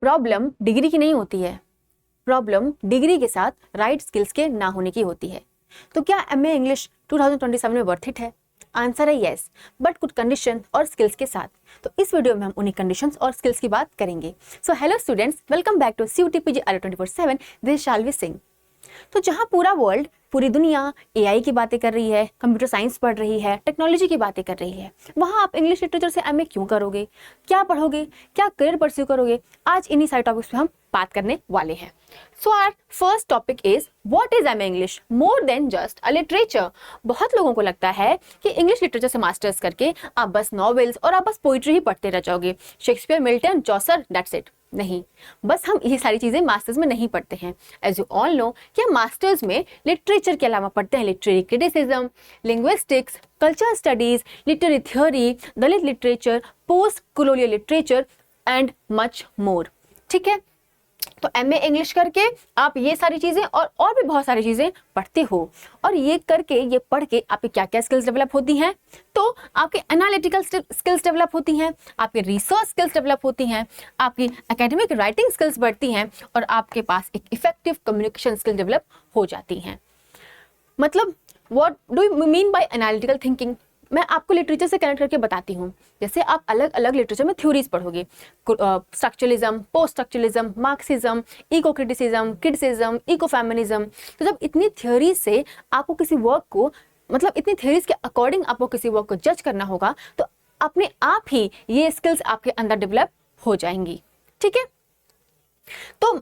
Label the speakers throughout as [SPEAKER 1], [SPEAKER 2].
[SPEAKER 1] Problem degree की नहीं होती है, प्रॉब्लम डिग्री के साथ राइट स्किल्स के ना होने की होती है। तो क्या एमए इंग्लिश 2027 में वर्थ इट है? आंसर है यस, बट कुछ कंडीशन और स्किल्स के साथ। तो इस वीडियो में हम उन्हीं कंडीशंस और स्किल्स की बात करेंगे। So hello students, welcome back to CUT-PG RA 24/7। This is Shalvi Singh. तो जहां पूरा वर्ल्ड, पूरी दुनिया एआई की बातें कर रही है, कंप्यूटर साइंस पढ़ रही है, टेक्नोलॉजी की बातें कर रही है, वहां आप इंग्लिश लिटरेचर से एमए क्यों करोगे? क्या पढ़ोगे? क्या करियर परस्यू करोगे? आज इन्हीं सारे टॉपिक्स पे हम बात करने वाले हैं। So our first topic is what is MA English more than just a literature. बहुत लोगों को लगता है कि इंग्लिश लिटरेचर से मास्टर्स करके आप बस नॉवेल्स और आप बस पोइट्री ही पढ़ते रह जाओगे, Shakespeare, Milton, Chaucer, that's it. नहीं, बस हम ये सारी चीजें मास्टर्स में नहीं पढ़ते हैं। एज यू ऑल नो कि हम मास्टर्स में लिटरेचर के अलावा पढ़ते हैं literary criticism, linguistics, culture studies, literary theory, Dalit literature, post colonial literature and much more. ठीक है, तो एमए इंग्लिश करके आप ये सारी चीजें और भी बहुत सारी चीजें पढ़ते हो, और ये करके, ये पढ़ के आपकी क्या क्या स्किल्स डेवलप होती हैं? तो आपके एनालिटिकल स्किल्स डेवलप होती हैं, आपके रिसर्च स्किल्स डेवलप होती हैं, आपकी एकेडमिक राइटिंग स्किल्स बढ़ती हैं, और आपके पास एक इफेक्टिव कम्युनिकेशन स्किल डेवलप हो जाती हैं। मतलब what do you mean by analytical thinking? मैं आपको लिटरेचर से कनेक्ट करके बताती हूँ। जैसे आप अलग अलग लिटरेचर में थ्योरीज पढ़ोगे, structuralism, post structuralism, Marxism, eco criticism, eco feminism. तो जब इतनी थ्योरीज से आपको किसी वर्क को, मतलब इतनी थ्योरीज के अकॉर्डिंग आपको किसी वर्क को जज करना होगा, तो अपने आप ही ये स्किल्स आपके अंदर डेवलप हो जाएंगी। ठीक है, तो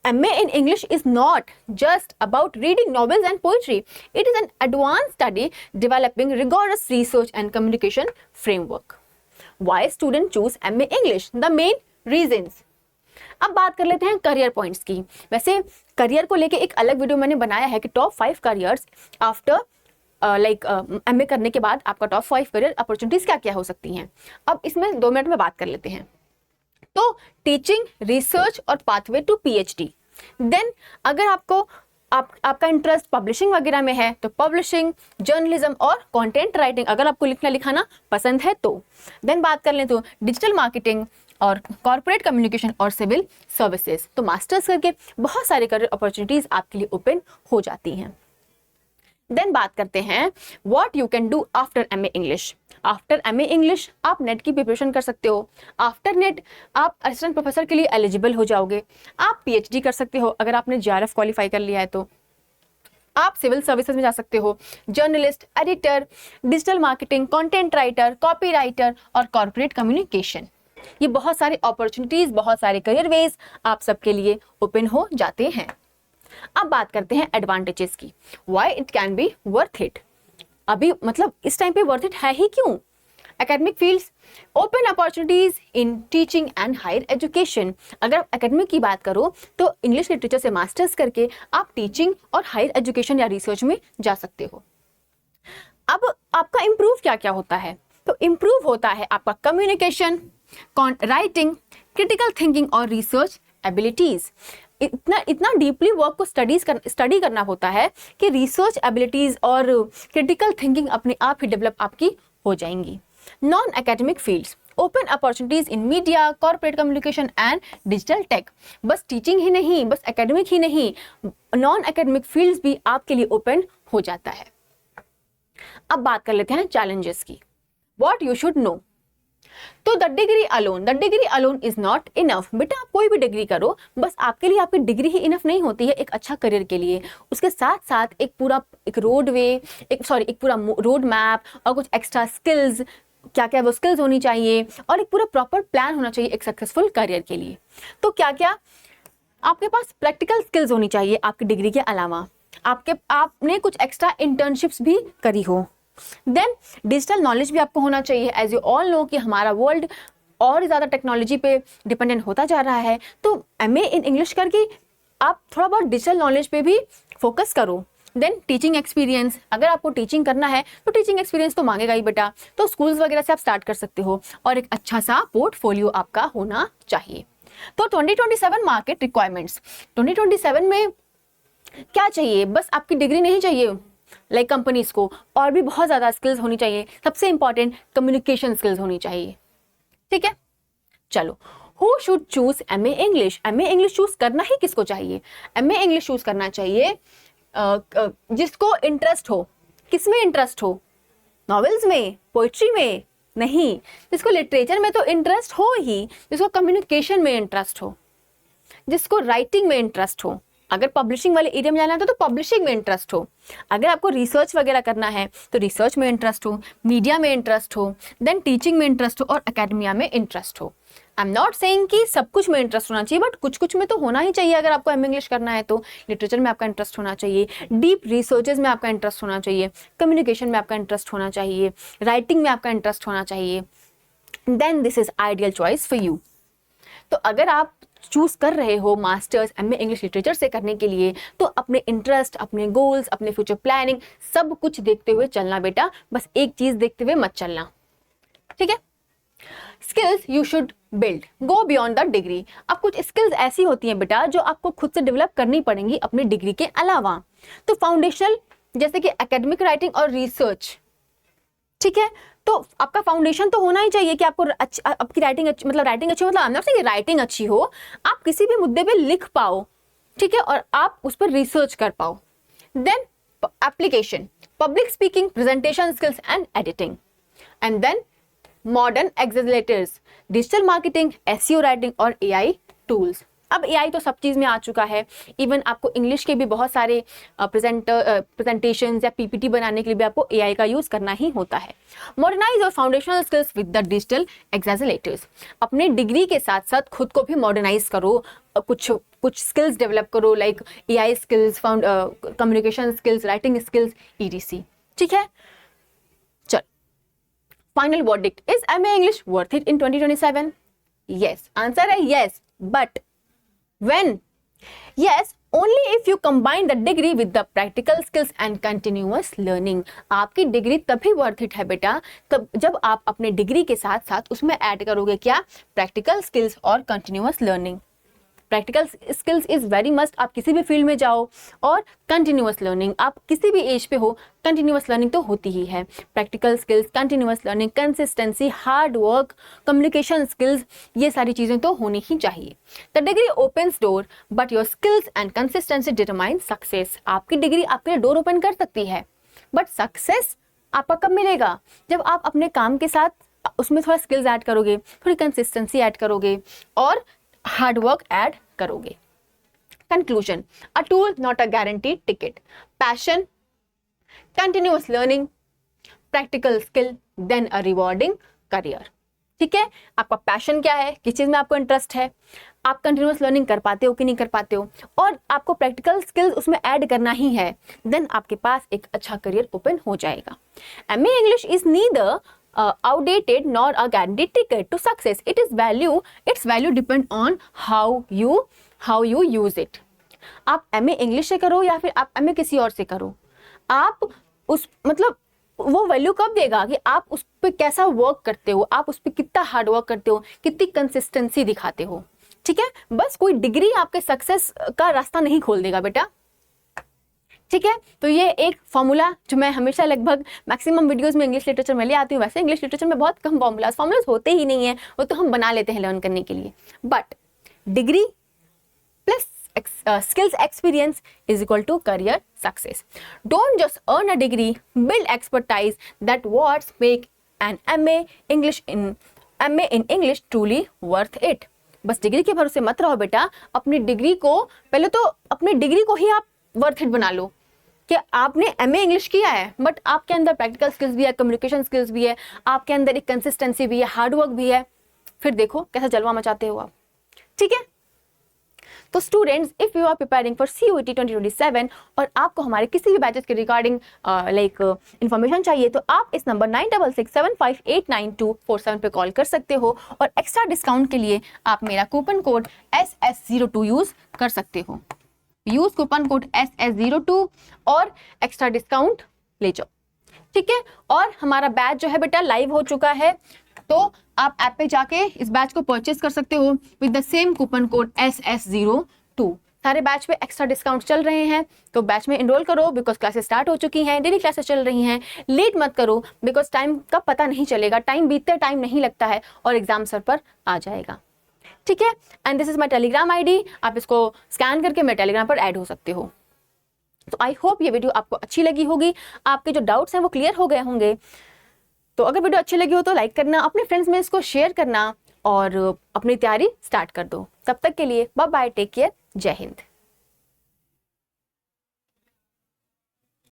[SPEAKER 1] MA in English is not just about reading novels and poetry. It is an advanced study developing rigorous research and communication framework. Why students choose MA English? The main reasons. अब बात कर लेते हैं करियर पॉइंट्स की। वैसे career को लेके एक अलग वीडियो मैंने बनाया है कि टॉप 5 करियर्स आफ्टर MA करने के बाद आपका टॉप 5 करियर अपॉर्चुनिटीज क्या क्या हो सकती हैं। अब इसमें 2 मिनट में बात कर लेते हैं। तो टीचिंग, रिसर्च और पाथवे टू PhD। देन अगर आपका इंटरेस्ट पब्लिशिंग वगैरह में है तो पब्लिशिंग, जर्नलिज्म और कंटेंट राइटिंग, अगर आपको लिखना लिखाना पसंद है तो। देन बात कर लें तो डिजिटल मार्केटिंग और कॉर्पोरेट कम्युनिकेशन और सिविल सर्विसेज। तो मास्टर्स करके बहुत सारे करियर अपॉर्चुनिटीज आपके लिए ओपन हो जाती हैं। देन बात करते हैं what you can do after MA English. After MA English आप नेट की प्रिपरेशन कर सकते हो। आफ्टर नेट आप असिस्टेंट प्रोफेसर के लिए एलिजिबल हो जाओगे। आप PhD कर सकते हो अगर आपने JRF क्वालिफाई कर लिया है तो। आप सिविल सर्विसेज में जा सकते हो, journalist, editor, digital marketing, content writer, copy writer और कॉर्पोरेट कम्युनिकेशन। ये बहुत सारे अपॉर्चुनिटीज, बहुत सारे करियर वेज आप सबके लिए ओपन हो जाते हैं। अब बात करते हैं एडवांटेजेस की। Why it can be worth it. अभी मतलब इस टाइम पे वर्थ इट है ही क्यों? Academic fields, open opportunities in teaching and higher education. अगर आप एकेडमिक की बात करो तो इंग्लिश लिटरेचर से मास्टर्स करके आप टीचिंग और हायर एजुकेशन या रिसर्च में जा सकते हो। अब आपका इम्प्रूव क्या क्या होता है? तो इम्प्रूव होता है आपका कम्युनिकेशन, राइटिंग, क्रिटिकल थिंकिंग और रिसर्च एबिलिटीज। इतना डीपली वर्क को स्टडी करना होता है कि रिसर्च एबिलिटीज और क्रिटिकल थिंकिंग अपने आप ही डेवलप आपकी हो जाएंगी। Non academic fields, open opportunities in media, corporate communication and digital tech. बस टीचिंग ही नहीं, बस एकेडमिक ही नहीं, नॉन एकेडमिक फील्ड्स भी आपके लिए ओपन हो जाता है। अब बात कर लेते हैं चैलेंजेस की। What you should know. तो the degree alone is not enough. बेटा आप कोई भी डिग्री करो, बस आपके लिए आपकी डिग्री ही इनफ नहीं होती है एक अच्छा करियर के लिए। उसके साथ साथ एक पूरा रोड मैप और कुछ एक्स्ट्रा स्किल्स, क्या क्या वो स्किल्स होनी चाहिए, और एक पूरा प्रॉपर प्लान होना चाहिए एक सक्सेसफुल करियर के लिए। तो क्या क्या आपके पास प्रैक्टिकल स्किल्स होनी चाहिए आपकी डिग्री के अलावा। आपने कुछ एक्स्ट्रा इंटर्नशिप्स भी करी हो। देन डिजिटल नॉलेज भी आपको होना चाहिए। एज यू ऑल नो कि हमारा वर्ल्ड और ज़्यादा टेक्नोलॉजी पे डिपेंडेंट होता जा रहा है, तो MA इन इंग्लिश करके आप थोड़ा बहुत डिजिटल नॉलेज पे भी फोकस करो। देन टीचिंग एक्सपीरियंस, अगर आपको टीचिंग करना है तो टीचिंग एक्सपीरियंस तो मांगेगा ही बेटा, तो स्कूल्स वगैरह से आप स्टार्ट कर सकते हो, और एक अच्छा सा पोर्टफोलियो आपका होना चाहिए। तो 2027 मार्केट रिक्वायरमेंट्स, 2027 में क्या चाहिए? बस आपकी डिग्री नहीं चाहिए लाइक कंपनीज को, और भी बहुत ज्यादा स्किल्स होनी चाहिए। सबसे इंपॉर्टेंट कम्युनिकेशन स्किल्स होनी चाहिए। ठीक है, चलो who should choose MA English? MA English choose करना ही किसको चाहिए? MA इंग्लिश चूज करना चाहिए जिसको इंटरेस्ट हो। किसमें इंटरेस्ट हो? नॉवेल्स में, पोइट्री में? नहीं, जिसको लिटरेचर में तो इंटरेस्ट हो ही, जिसको कम्युनिकेशन में इंटरेस्ट हो, जिसको राइटिंग में इंटरेस्ट हो। अगर पब्लिशिंग वाले एरिया में जाना है तो पब्लिशिंग में इंटरेस्ट हो। अगर आपको रिसर्च वगैरह करना है तो रिसर्च में इंटरेस्ट हो, मीडिया में इंटरेस्ट हो, देन टीचिंग में इंटरेस्ट हो और एकेडमिया में इंटरेस्ट हो। आई एम नॉट सेइंग कि सब कुछ में इंटरेस्ट होना चाहिए, बट कुछ कुछ में तो होना ही चाहिए। अगर आपको इंग्लिश करना है तो लिटरेचर में आपका इंटरेस्ट होना चाहिए, डीप रिसर्चेज में आपका इंटरेस्ट होना चाहिए, कम्युनिकेशन में आपका इंटरेस्ट होना चाहिए, राइटिंग में आपका इंटरेस्ट होना चाहिए, then this is ideal choice for you. तो अगर आप चूज कर रहे हो मास्टर्स MA इंग्लिश लिटरेचर से करने के लिए, तो अपने इंटरेस्ट, अपने गोल्स, अपने फ्यूचर प्लानिंग सब कुछ देखते हुए चलना बेटा, बस एक चीज देखते हुए मत चलना, ठीक है? Skills you should build, go beyond the degree. अब कुछ स्किल्स ऐसी होती हैं बेटा जो आपको खुद से डेवलप करनी पड़ेंगी अपनी डिग्री के अलावा। तो फाउंडेशनल जैसे कि एकेडमिक राइटिंग और रिसर्च, ठीक है? तो आपका फाउंडेशन तो होना ही चाहिए कि आपको आपकी राइटिंग अच्छी, मतलब राइटिंग अच्छी, मतलब अंदर से राइटिंग अच्छी हो, आप किसी भी मुद्दे पे लिख पाओ, ठीक है, और आप उस पर रिसर्च कर पाओ। Then application, public speaking, presentation skills and editing, and then modern accelerators, digital marketing, SEO writing और AI टूल्स। अब AI तो सब चीज़ में आ चुका है, इवन आपको इंग्लिश के भी बहुत सारे प्रेजेंटेशंस या PPT बनाने के लिए भी आपको AI का यूज़ करना ही होता है। मॉडर्नाइज और foundational skills with the digital accelerators, अपने डिग्री के साथ साथ खुद को भी मॉडर्नाइज करो, कुछ स्किल्स डेवलप करो, like AI skills, communication skills, writing skills, ETC, ठीक है? चल, final verdict, is MA English worth it in 2027? Yes, answer है yes, but when? Yes, only if you combine the degree with the practical skills and continuous learning. आपकी degree तभी worth it है बेटा तब जब आप अपने डिग्री के साथ साथ उसमें ऐड करोगे क्या? प्रैक्टिकल स्किल्स और continuous learning. Practical skills is very must, आप किसी भी फील्ड में जाओ, और कंटिन्यूअस लर्निंग, आप किसी भी एज पे हो, कंटिन्यूअस लर्निंग तो होती ही है। Practical skills, continuous learning, consistency, hard work, communication skills, ये सारी चीज़ें तो होनी ही चाहिए। The degree opens door but your skills and consistency determine success. आपकी डिग्री आपके लिए डोर ओपन कर सकती है, बट सक्सेस आपका कब मिलेगा? जब आप अपने काम के साथ उसमें थोड़ा स्किल्स ऐड करोगे, थोड़ी कंसिस्टेंसी ऐड करोगे और हार्ड वर्क ऐड करोगे। Conclusion, a tool not a guaranteed ticket, passion, continuous learning, practical skill, then a rewarding career, ठीक है? आपका पैशन क्या है, किस चीज में आपको इंटरेस्ट है, आप कंटिन्यूअस लर्निंग कर पाते हो कि नहीं कर पाते हो, और आपको प्रैक्टिकल स्किल्स उसमें ऐड करना ही है, देन आपके पास एक अच्छा करियर ओपन हो जाएगा। MA English is neither outdated nor a guaranteed ticket to success. Its value depend on how you use it. आप MA इंग्लिश से करो या फिर आप MA किसी और से करो, आप उस मतलब वो वैल्यू कब देगा कि आप उस पर कैसा वर्क करते हो, आप उस पर कितना हार्ड वर्क करते हो, कितनी कंसिस्टेंसी दिखाते हो, ठीक है? बस कोई डिग्री आपके सक्सेस का रास्ता नहीं खोल देगा बेटा, ठीक है? तो ये एक फॉर्मूला जो मैं हमेशा लगभग मैक्सिमम वीडियोस में इंग्लिश लिटरेचर में ले आती हूँ। वैसे इंग्लिश लिटरेचर में बहुत कम फॉर्मूलाज होते ही नहीं है, वो तो हम बना लेते हैं लर्न करने के लिए, but degree plus skills experience is equal to career success. Don't just earn a degree, build expertise. That what make an MA in English truly worth it. बस डिग्री के भरोसे मत रहो बेटा, अपनी डिग्री को पहले तो अपनी डिग्री को ही आप वर्थ इट बना लो कि आपने MA इंग्लिश किया है, बट आपके अंदर प्रैक्टिकल स्किल्स भी है, कम्युनिकेशन स्किल्स भी है, आपके अंदर एक कंसिस्टेंसी भी है, हार्डवर्क भी है, फिर देखो कैसा जलवा मचाते हो आप, ठीक है? तो students, if you are preparing for CUET 2027 और आपको हमारे किसी भी बैचेस के रिगार्डिंग इन्फॉर्मेशन चाहिए तो आप इस नंबर 9667589247 पे कॉल कर सकते हो, और एक्स्ट्रा डिस्काउंट के लिए आप मेरा कूपन कोड SS02 यूज कर सकते हो। यूज कूपन कोड SS02 और एक्स्ट्रा डिस्काउंट ले जाओ, ठीक है? और हमारा बैच जो है बेटा लाइव हो चुका है, तो आप ऐप पे जाके इस बैच को परचेस कर सकते हो with the same coupon code SS02। सारे बैच पे एक्स्ट्रा डिस्काउंट चल रहे हैं, तो बैच में इनरोल करो बिकॉज क्लासेस स्टार्ट हो चुकी हैं, डेली क्लासेस चल रही हैं। लेट मत करो बिकॉज टाइम का पता नहीं चलेगा, टाइम बीतते टाइम नहीं लगता है और एग्जाम सर पर आ जाएगा, ठीक है। And this is my Telegram ID, आप इसको स्कैन करके मेरे टेलीग्राम पर ऐड हो सकते हो। तो आई होप ये वीडियो आपको अच्छी लगी होगी, आपके जो डाउट्स हैं वो क्लियर हो गए होंगे। तो अगर वीडियो अच्छी लगी हो तो लाइक करना, अपने फ्रेंड्स में इसको शेयर करना और अपनी तैयारी स्टार्ट कर दो। तब तक के लिए बाय बाय, टेक केयर, जय हिंद।